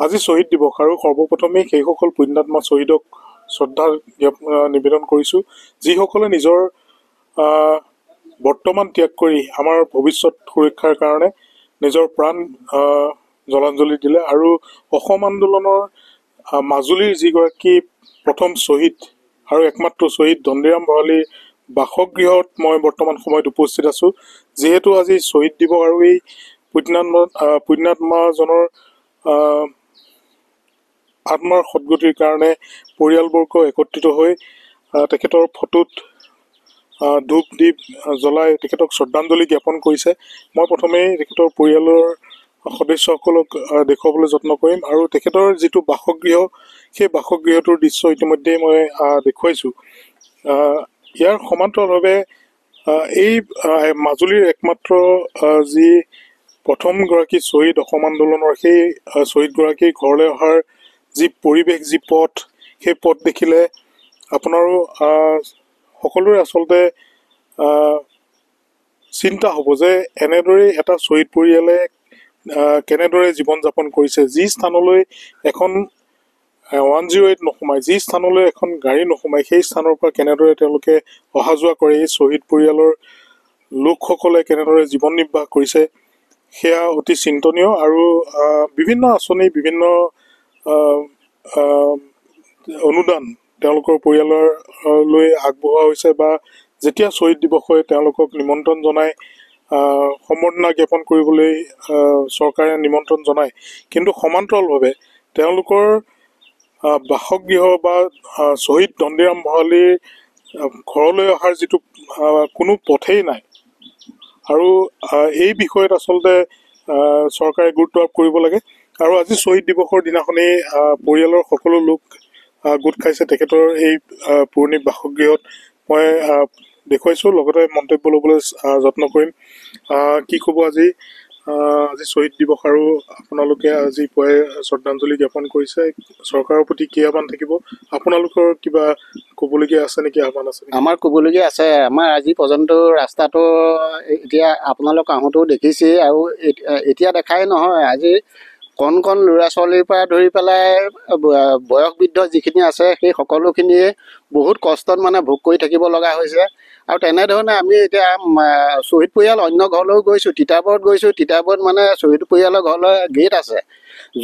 আজি শ্বহীদ দিৱস আৰু সৰ্বপ্ৰথমে সেইসকল পুণ্যাত্মা শ্বহীদক শ্ৰদ্ধা নিবেদন কৰিছোঁ, যিসকলে নিজৰ বৰ্তমান ত্যাগ কৰি আমাৰ ভৱিষ্যত সুৰক্ষাৰ কাৰণে নিজৰ প্ৰাণ জলাঞ্জলি দিলে। আৰু অসম আন্দোলনৰ মাজুলীৰ যিগৰাকী প্ৰথম শ্বহীদ আৰু একমাত্ৰ শ্বহীদ ধনদিৰাম ভৰালীৰ বাসগৃহত মই বৰ্তমান সময়ত উপস্থিত আছোঁ। যিহেতু আজি শ্বহীদ দিৱস আৰু এই পুণ্যাত্মাজনৰ আত্মাৰ সদ্গতিৰ কাৰণে পৰিয়ালবৰ্গ একত্ৰিত হৈ তেখেতৰ ফটোত ধূপ দীপ জ্বলাই তেখেতক শ্ৰদ্ধাঞ্জলি জ্ঞাপন কৰিছে। মই প্ৰথমেই তেখেতৰ পৰিয়ালৰ সদস্যসকলক দেখুৱাবলৈ যত্ন কৰিম আৰু তেখেতৰ যিটো বাসগৃহ সেই বাসগৃহটোৰ দৃশ্য ইতিমধ্যেই মই দেখুৱাইছোঁ। ইয়াৰ সমান্তৰালভাৱে এই মাজুলীৰ একমাত্ৰ যি প্ৰথমগৰাকী শ্বহীদ অসম আন্দোলনৰ সেই শ্বহীদগৰাকীৰ ঘৰলৈ অহাৰ যি পৰিৱেশ, যি পথ, সেই পথ দেখিলে আপোনাৰো সকলোৰে আচলতে চিন্তা হ'ব যে এনেদৰে এটা শ্বহীদ পৰিয়ালে কেনেদৰে জীৱন যাপন কৰিছে। যি স্থানলৈ এখন 108 নোসোমায়, যি স্থানলৈ এখন গাড়ী নোসোমায়, সেই স্থানৰ পৰা কেনেদৰে তেওঁলোকে অহা যোৱা কৰে, এই শ্বহীদ পৰিয়ালৰ লোকসকলে কেনেদৰে জীৱন নিৰ্বাহ কৰিছে, সেয়া অতি চিন্তনীয়। আৰু বিভিন্ন আঁচনি, বিভিন্ন অনুদান তেওঁলোকৰ পৰিয়াললৈ আগবঢ়োৱা হৈছে বা যেতিয়া শ্বহীদ দিৱস হয় তেওঁলোকক নিমন্ত্ৰণ জনাই সম্বৰ্ধনা জ্ঞাপন কৰিবলৈ চৰকাৰে নিমন্ত্ৰণ জনায়। কিন্তু সমান্তৰালভাৱে তেওঁলোকৰ বাসগৃহ বা শ্বহীদ ধনদিৰাম ভৰালীৰ ঘৰলৈ অহাৰ যিটো কোনো পথেই নাই। আৰু এই বিষয়ত আচলতে চৰকাৰে গুৰুত্ব আৰোপ কৰিব লাগে। আৰু আজি শ্বহীদ দিৱসৰ দিনাখনেই পৰিয়ালৰ সকলো লোক গোট খাইছে তেখেতৰ এই পুৰণি বাসগৃহত। মই দেখুৱাইছোঁ, লগতে মন্তব্য ল'বলৈ যত্ন কৰিম। কি ক'ব আজি শ্বহীদ দিৱস আৰু আপোনালোকে আজি পুৱাই শ্ৰদ্ধাঞ্জলি জ্ঞাপন কৰিছে, চৰকাৰৰ প্ৰতি কি আহ্বান থাকিব? আপোনালোকৰ কিবা ক'বলগীয়া আছে নেকি, আহ্বান আছে? আমাৰ ক'বলগীয়া আছে। আমাৰ আজি পৰ্যন্ত ৰাস্তাটো এতিয়া আপোনালোক আহোঁতেও দেখিছেই, আৰু এতিয়া দেখাই নহয়, আজি কণ কণ ল'ৰা ছোৱালীৰ পৰা ধৰি পেলাই বয়স বৃদ্ধ যিখিনি আছে সেই সকলোখিনিয়ে বহুত কষ্টত মানে ভোগ কৰি থাকিব লগা হৈছে। আৰু তেনেধৰণে আমি এতিয়া শ্বহীদ পৰিয়াল অন্য ঘৰলৈও গৈছোঁ, তিতাবৰত গৈছোঁ। তিতাবৰত মানে শ্বহীদ পৰিয়ালৰ ঘৰলৈ গেট আছে।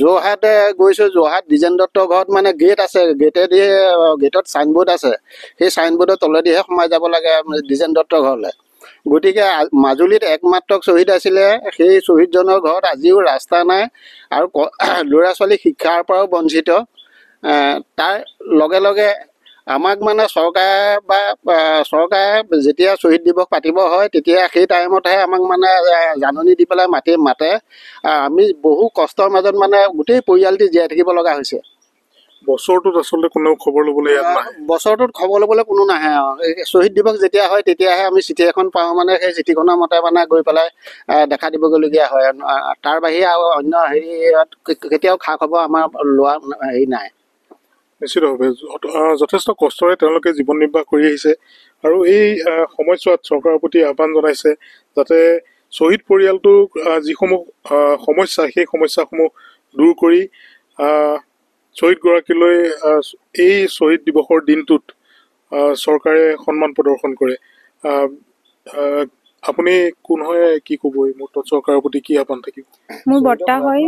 যোৰহাট গৈছোঁ, যোৰহাট দ্বিজেন দত্তৰ ঘৰত মানে গেট আছে, গেটত চাইনবোৰ্ড আছে, সেই চাইনবোৰ্ডৰ তলেদিহে সোমাই যাব লাগে দ্বিজেন দত্তৰ ঘৰলৈ। গতিকে মাজুলীত একমাত্ৰ শ্বহীদ আছিলে, সেই শ্বহীদজনৰ ঘৰত আজিও ৰাস্তা নাই আৰু ল'ৰা ছোৱালী শিক্ষাৰ পৰাও বঞ্চিত। তাৰ লগে লগে আমাক মানে চৰকাৰে যেতিয়া শ্বহীদ দিৱস পাতিব হয় তেতিয়া সেই টাইমতহে আমাক মানে জাননী দি পেলাই মাতে। আমি বহু কষ্টৰ মাজত মানে গোটেই পৰিয়ালটি জীয়াই থাকিব লগা হৈছে। বছৰটোত আচলতে কোনেও খবৰ ল'বলৈ ইয়াত নাহে। বছৰটোত খবৰ ল'বলৈ কোনো নাহে। শ্বহীদ দিৱস যেতিয়া হয় তেতিয়াহে আমি চিঠি এখন পাওঁ, মানে সেই চিঠিখনৰ মতে মানে গৈ পেলাই দেখা দিবগৈলগীয়া হয়। তাৰ বাহিৰে আৰু অন্য কেতিয়াও খা খবৰ আমাৰ লোৱা নাই। নিশ্চিতভাৱে যথেষ্ট কষ্টৰে তেওঁলোকে জীৱন নিৰ্বাহ কৰি আহিছে। আৰু এই সময়ছোৱাত চৰকাৰৰ প্ৰতি আহ্বান জনাইছে যাতে শ্বহীদ পৰিয়ালটোক যিসমূহ সমস্যা, সেই সমস্যাসমূহ দূৰ কৰি শ্বহীদগৰাকীলৈ এই শ্বহীদ দিৱসৰ দিনটোত চৰকাৰে সন্মান প্ৰদৰ্শন কৰে। আপুনি কোন হয়, কি ক'ব এই মুহূৰ্তত? চৰকাৰৰ প্ৰতি কি আহ্বান থাকিব? মোৰ বৰ্তা হয়,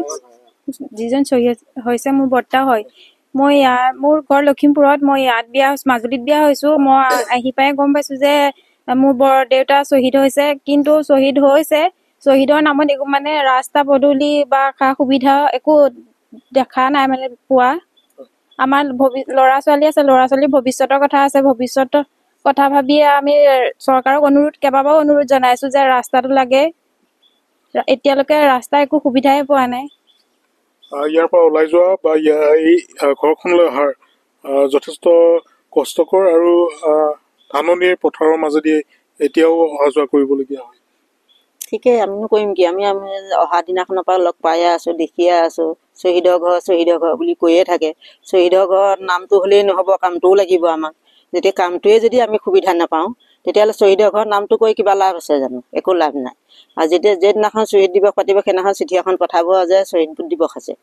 যিজন শ্বহীদ হৈছে মোৰ বৰ্তা হয়। মোৰ ঘৰ লখিমপুৰত, মই ইয়াত মাজুলীত বিয়া হৈছোঁ। মই আহি পাই গম পাইছোঁ যে মোৰ দেউতা শ্বহীদ হৈছে। কিন্তু শ্বহীদ হৈছে, শ্বহীদৰ নামত একো মানে ৰাস্তা পদূলি বা সা সুবিধা একো দেখা নাই মানে পোৱা। আমাৰ ল'ৰা ছোৱালী আছে, ল'ৰা ছোৱালীৰ ভৱিষ্যতৰ কথা আছে। ভৱিষ্যতৰ কথা ভাবিয়ে আমি চৰকাৰক কেইবাবাৰো অনুৰোধ জনাইছোঁ যে ৰাস্তাটো লাগে। এতিয়ালৈকে ৰাস্তা একো সুবিধাই পোৱা নাই। ইয়াৰ পৰা ওলাই যোৱা বা এই ঘৰখনলৈ অহাৰ যথেষ্ট কষ্টকৰ আৰু ধাননিৰ পথাৰৰ মাজেদি এতিয়াও অহা যোৱা কৰিবলগীয়া হয়। ঠিকেই, আমিনো কৰিম কি? আমি অহা দিনাখনৰ পৰা লগ পায়ে আছোঁ, দেখিয়ে আছোঁ। শ্বহীদৰ ঘৰ বুলি কৈয়ে থাকে। শ্বহীদৰ ঘৰত নামটো হ'লেই নহ'ব, কামটোও লাগিব আমাক। যেতিয়া কামটোৱে যদি আমি সুবিধা নাপাওঁ তেতিয়াহ'লে শ্বহীদৰ ঘৰত নামটো কৰি কিবা লাভ আছে জানো? একো লাভ নাই। আৰু যিদিনাখন শ্বহীদ দিৱস পাতিব সেইদিনাখন চিঠি এখন পঠাব যে শ্বহীদ দিৱস আছে।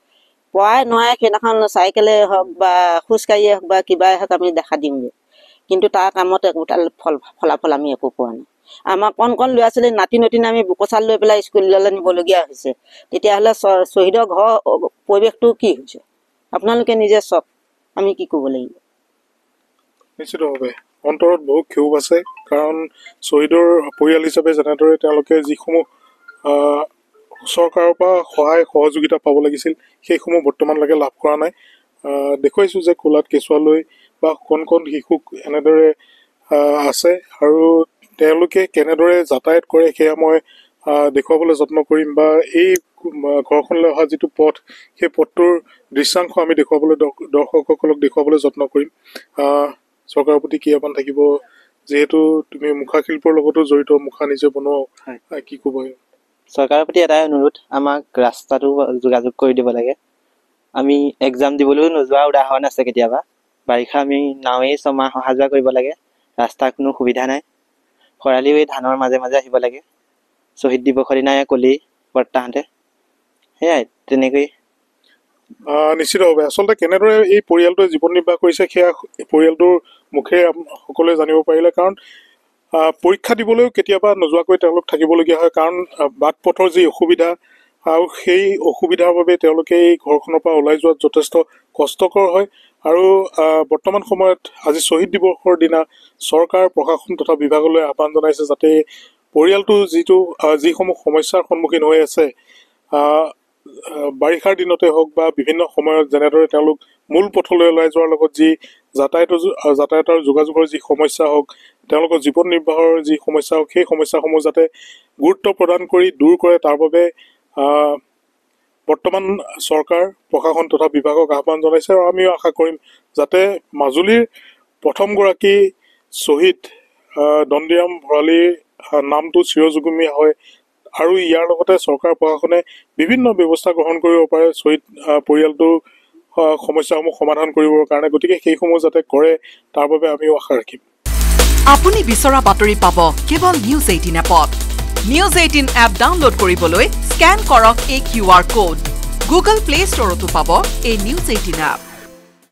পৰাই নোৱাৰে সেইদিনাখন চাইকেলে হওক বা খোজকাঢ়িয়ে হওক বা কিবাই হওক আমি দেখা দিওঁগৈ, কিন্তু তাৰ কামত একোটা ফলাফল আমি একো পোৱা নাই। আমাৰ কণ কণ ল'ৰা ছোৱালী নাতি নতিনে আমি বুকচাল লৈ পেলাই স্কুললৈ নিবলগীয়া হৈছে। তেতিয়াহ'লে শ্বহীদৰ ঘৰ পৰিৱেশটো কি হৈছে আপোনালোকে নিজে চাওক, আমি কি কৰিব লাগিব। নিশ্চিতভাৱে অন্তৰত বহুত ক্ষোভ আছে, কাৰণ শ্বহীদৰ পৰিয়াল হিচাপে যেনেদৰে তেওঁলোকে যিসমূহ চৰকাৰৰ পৰা সহায় সহযোগিতা পাব লাগিছিল সেইসমূহ বৰ্তমানলৈকে লাভ কৰা নাই। দেখুৱাইছোঁ যে কোলাত কেঁচুৱা লৈ বা কণ কণ শিশুক এনেদৰে আছে, আৰু তেওঁলোকে কেনেদৰে যাতায়াত কৰে সেয়া মই দেখুৱাবলৈ যত্ন কৰিম, বা এই ঘৰখনলৈ অহা যিটো পথ সেই পথটোৰ দৃশ্যাংশ আমি দেখুৱাবলৈ দৰ্শকসকলক দেখুৱাবলৈ যত্ন কৰিম। চৰকাৰৰ প্ৰতি কি আহ্বান থাকিব, যিহেতু তুমি মুখা শিল্পৰ লগতো জড়িত, মুখা নিজে বনোৱাও, কি ক'ব? চৰকাৰৰ প্ৰতি এটাই অনুৰোধ, আমাক ৰাস্তাটো যোগাযোগ কৰি দিব লাগে। আমি এক্সাম দিবলৈও নোযোৱা উদাহৰণ আছে কেতিয়াবা। বাৰিষা আমি নাৱেই ছমাহ অহা যোৱা কৰিব লাগে, ৰাস্তাৰ কোনো সুবিধা নাই। খৰালিও এই ধানৰ মাজে মাজে আহিব লাগে। শ্বহীদ দিৱসৰ দিনাই ক'লেই বৰ্তাহঁতে, সেয়াই তেনেকৈ। নিশ্চিতভাৱে আচলতে কেনেদৰে এই পৰিয়ালটোৱে জীৱন নিৰ্বাহ কৰিছে সেয়া পৰিয়ালটোৰ মুখেৰে সকলোৱে জানিব পাৰিলে, কাৰণ পৰীক্ষা দিবলৈও কেতিয়াবা নোযোৱাকৈ তেওঁলোক থাকিবলগীয়া হয়, কাৰণ বাট পথৰ যি অসুবিধা, আৰু সেই অসুবিধাৰ বাবে তেওঁলোকে এই ঘৰখনৰ পৰা ওলাই যোৱাত যথেষ্ট কষ্টকৰ হয়। আৰু বৰ্তমান সময়ত আজি শ্বহীদ দিৱসৰ দিনা চৰকাৰ প্ৰশাসন তথা বিভাগলৈ আহ্বান জনাইছে যাতে পৰিয়ালটো যিসমূহ সমস্যাৰ সন্মুখীন হৈ আছে, বাৰিষাৰ দিনতে হওক বা বিভিন্ন সময়ত যেনেদৰে তেওঁলোক মূল পথলৈ ওলাই যোৱাৰ লগত যি যাতায়াতৰ যোগাযোগৰ যি সমস্যা হওক, তেওঁলোকৰ জীৱন নিৰ্বাহৰ যি সমস্যা হওক, সেই সমস্যাসমূহ যাতে গুৰুত্ব প্ৰদান কৰি দূৰ কৰে, তাৰ বাবে বৰ্তমান চৰকাৰ প্ৰশাসন তথা বিভাগক আহ্বান জনাইছে। আৰু আমিও আশা কৰিম যাতে মাজুলীৰ প্ৰথমগৰাকী শ্বহীদ দণ্ডিৰাম ভৰালীৰ নামটো চিৰযুগমীয়া হয়, আৰু ইয়াৰ লগতে চৰকাৰ প্ৰশাসনে বিভিন্ন ব্যৱস্থা গ্ৰহণ কৰিব পাৰে শ্বহীদ পৰিয়ালটোৰ সমস্যাসমূহ সমাধান কৰিবৰ কাৰণে। গতিকে সেইসমূহ যাতে কৰে তাৰ বাবে আমিও আশা ৰাখিম। আপুনি বিচৰা বাতৰি পাব কেৱল নিউজ 18 এপত। নিউজ 18 এপ ডাউনলোড কৰিবলৈ স্কেন কৰক এই QR কোড। গুগল প্লে ষ্টৰতো পাব এই নিউজ 18 এপ।